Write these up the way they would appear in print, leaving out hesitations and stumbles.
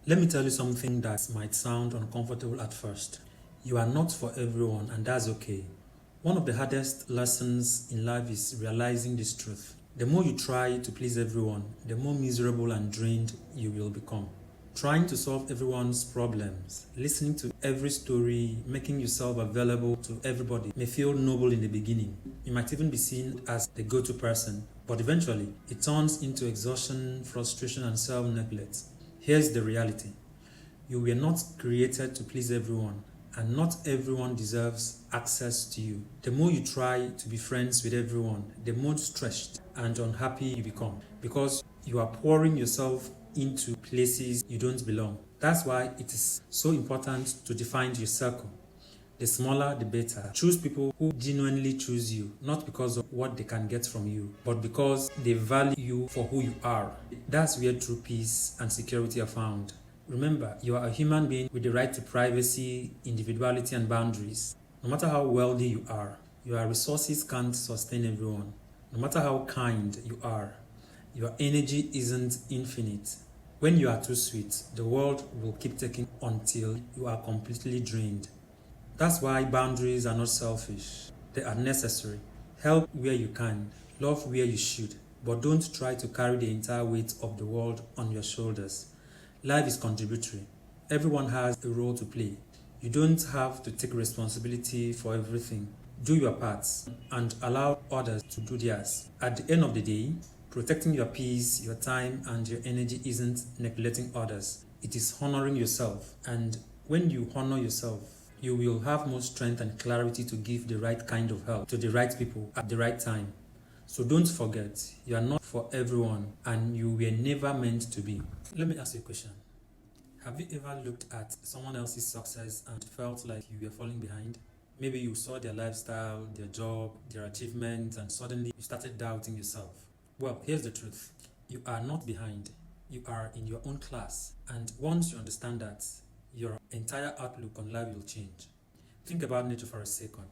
Let me tell you something that might sound uncomfortable at first. You are not for everyone, and that's okay. One of the hardest lessons in life is realizing this truth. The more you try to please everyone, the more miserable and drained you will become. Trying to solve everyone's problems, listening to every story, making yourself available to everybody may feel noble in the beginning. You might even be seen as the go-to person, but eventually it turns into exhaustion, frustration, and self-neglect. Here's the reality. You were not created to please everyone, and not everyone deserves access to you. The more you try to be friends with everyone, the more stressed and unhappy you become because you are pouring yourself into places you don't belong. That's why it is so important to define your circle. The smaller, the better. Choose people who genuinely choose you, not because of what they can get from you, but because they value you for who you are. That's where true peace and security are found. Remember, you are a human being with the right to privacy, individuality, and boundaries. No matter how wealthy you are, your resources can't sustain everyone. No matter how kind you are, your energy isn't infinite. When you are too sweet, the world will keep taking until you are completely drained. That's why boundaries are not selfish. They are necessary. Help where you can, love where you should, but don't try to carry the entire weight of the world on your shoulders. Life is contributory. Everyone has a role to play. You don't have to take responsibility for everything. Do your part and allow others to do theirs. At the end of the day, protecting your peace, your time, and your energy isn't neglecting others. It is honoring yourself. And when you honor yourself, you will have more strength and clarity to give the right kind of help to the right people at the right time. So don't forget, you are not for everyone and you were never meant to be. Let me ask you a question. Have you ever looked at someone else's success and felt like you were falling behind? Maybe you saw their lifestyle, their job, their achievements, and suddenly you started doubting yourself. Well, here's the truth. You are not behind. You are in your own class. And once you understand that, your entire outlook on life will change. Think about nature for a second.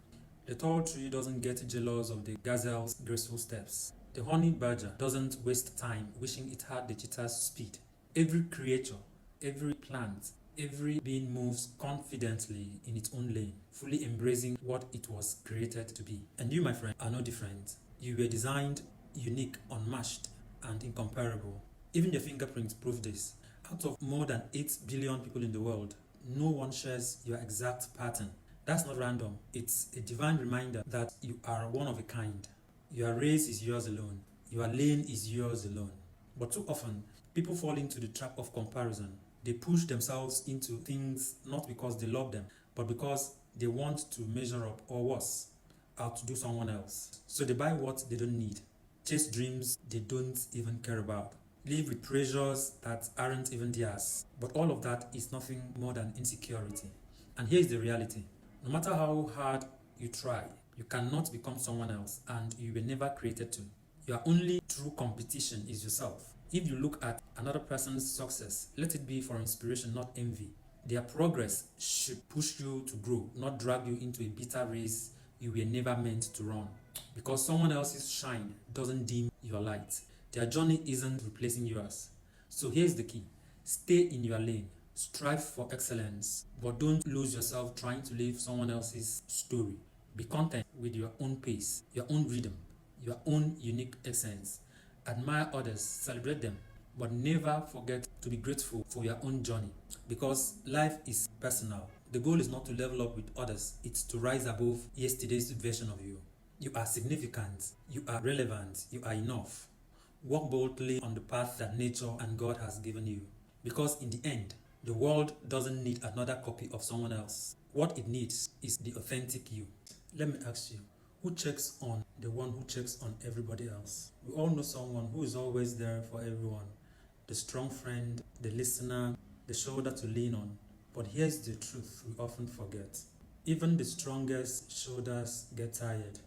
The tall tree doesn't get jealous of the gazelle's graceful steps. The honey badger doesn't waste time wishing it had the cheetah's speed. Every creature, every plant, every being moves confidently in its own lane, fully embracing what it was created to be. And you, my friend, are no different. You were designed unique, unmatched, and incomparable. Even your fingerprints prove this. Out of more than 8 billion people in the world, no one shares your exact pattern. That's not random. It's a divine reminder that you are one of a kind. Your race is yours alone. Your lane is yours alone. But too often, people fall into the trap of comparison. They push themselves into things not because they love them, but because they want to measure up or worse, outdo someone else. So they buy what they don't need, chase dreams they don't even care about, live with pressures that aren't even theirs. But all of that is nothing more than insecurity. And here's the reality. No matter how hard you try, you cannot become someone else, and you were never created to. Your only true competition is yourself. If you look at another person's success, let it be for inspiration, not envy. Their progress should push you to grow, not drag you into a bitter race you were never meant to run. Because someone else's shine doesn't dim your light. Their journey isn't replacing yours. So here's the key. Stay in your lane. Strive for excellence, but don't lose yourself trying to live someone else's story. Be content with your own pace, your own rhythm, your own unique essence. Admire others, celebrate them, but never forget to be grateful for your own journey, because life is personal. The goal is not to level up with others, it's to rise above yesterday's version of you. You are significant, you are relevant, you are enough. Walk boldly on the path that nature and God has given you, because in the end, the world doesn't need another copy of someone else. What it needs is the authentic you. Let me ask you, who checks on the one who checks on everybody else? We all know someone who is always there for everyone. The strong friend, the listener, the shoulder to lean on. But here's the truth we often forget. Even the strongest shoulders get tired.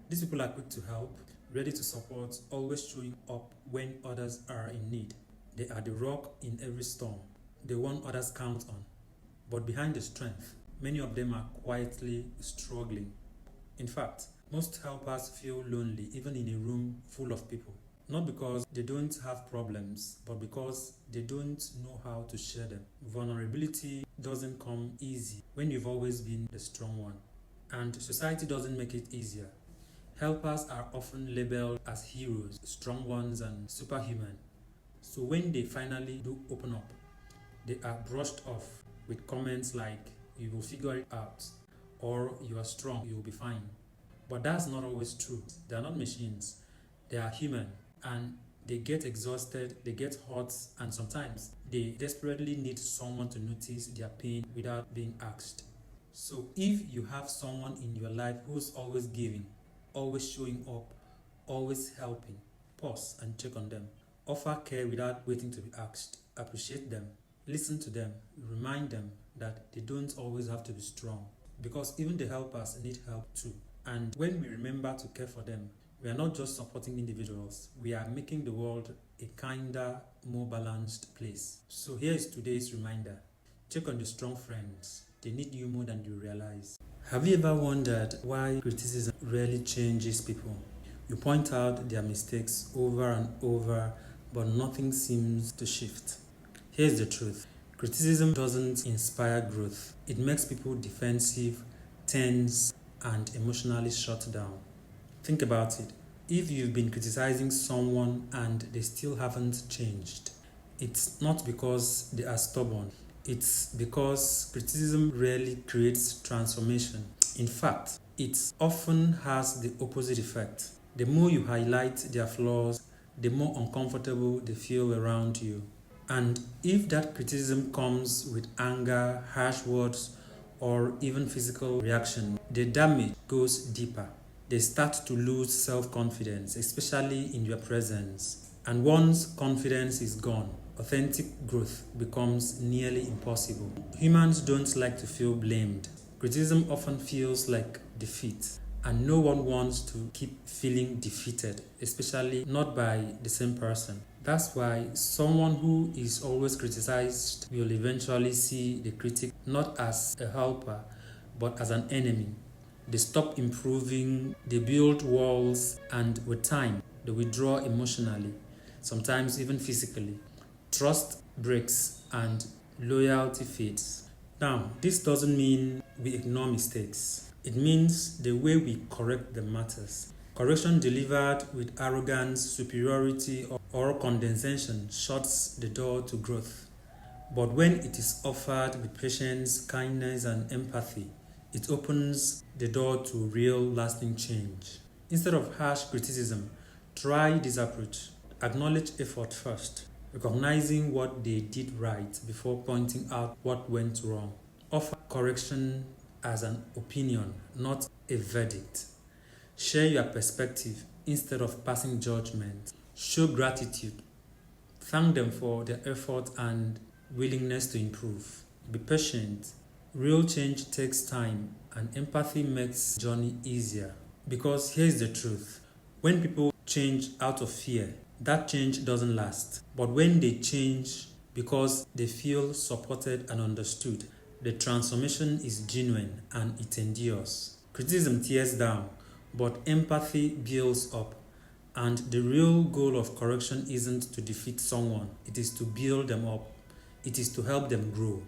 These people are quick to help, ready to support, always showing up when others are in need. They are the rock in every storm, the one others count on. But behind the strength, many of them are quietly struggling. In fact, most helpers feel lonely even in a room full of people. Not because they don't have problems, but because they don't know how to share them. Vulnerability doesn't come easy when you've always been the strong one, and society doesn't make it easier. Helpers are often labeled as heroes, strong ones, and superhuman. So when they finally do open up, they are brushed off with comments like, "You will figure it out," or "You are strong, you will be fine." But that's not always true. They are not machines. They are human, and they get exhausted, they get hurt, and sometimes they desperately need someone to notice their pain without being asked. So if you have someone in your life who's always giving, always showing up, always helping, pause and check on them. Offer care without waiting to be asked. Appreciate them. Listen to them. Remind them that they don't always have to be strong, because even the helpers need help too. And when we remember to care for them, we are not just supporting individuals, we are making the world a kinder, more balanced place. So here is today's reminder. Check on your strong friends. They need you more than you realize. Have you ever wondered why criticism rarely changes people? You point out their mistakes over and over, but nothing seems to shift. Here's the truth. Criticism doesn't inspire growth. It makes people defensive, tense, and emotionally shut down. Think about it. If you've been criticizing someone and they still haven't changed, it's not because they are stubborn. It's because criticism rarely creates transformation. In fact, it often has the opposite effect. The more you highlight their flaws, the more uncomfortable they feel around you. And if that criticism comes with anger, harsh words, or even physical reaction, the damage goes deeper. They start to lose self-confidence, especially in your presence. And once confidence is gone, authentic growth becomes nearly impossible. Humans don't like to feel blamed. Criticism often feels like defeat, and no one wants to keep feeling defeated, especially not by the same person. That's why someone who is always criticized will eventually see the critic not as a helper, but as an enemy. They stop improving, they build walls, and with time, they withdraw emotionally, sometimes even physically. Trust breaks and loyalty fades. Now, this doesn't mean we ignore mistakes. It means the way we correct them matters. Correction delivered with arrogance, superiority, or condescension shuts the door to growth. But when it is offered with patience, kindness, and empathy, it opens the door to real lasting change. Instead of harsh criticism, try this approach. Acknowledge effort first, recognizing what they did right before pointing out what went wrong. Offer correction as an opinion, not a verdict. Share your perspective instead of passing judgment. Show gratitude. Thank them for their effort and willingness to improve. Be patient. Real change takes time, and empathy makes the journey easier. Because here's the truth. When people change out of fear, that change doesn't last. But when they change because they feel supported and understood, the transformation is genuine and it endures. Criticism tears down, but empathy builds up. And the real goal of correction isn't to defeat someone, it is to build them up. It is to help them grow.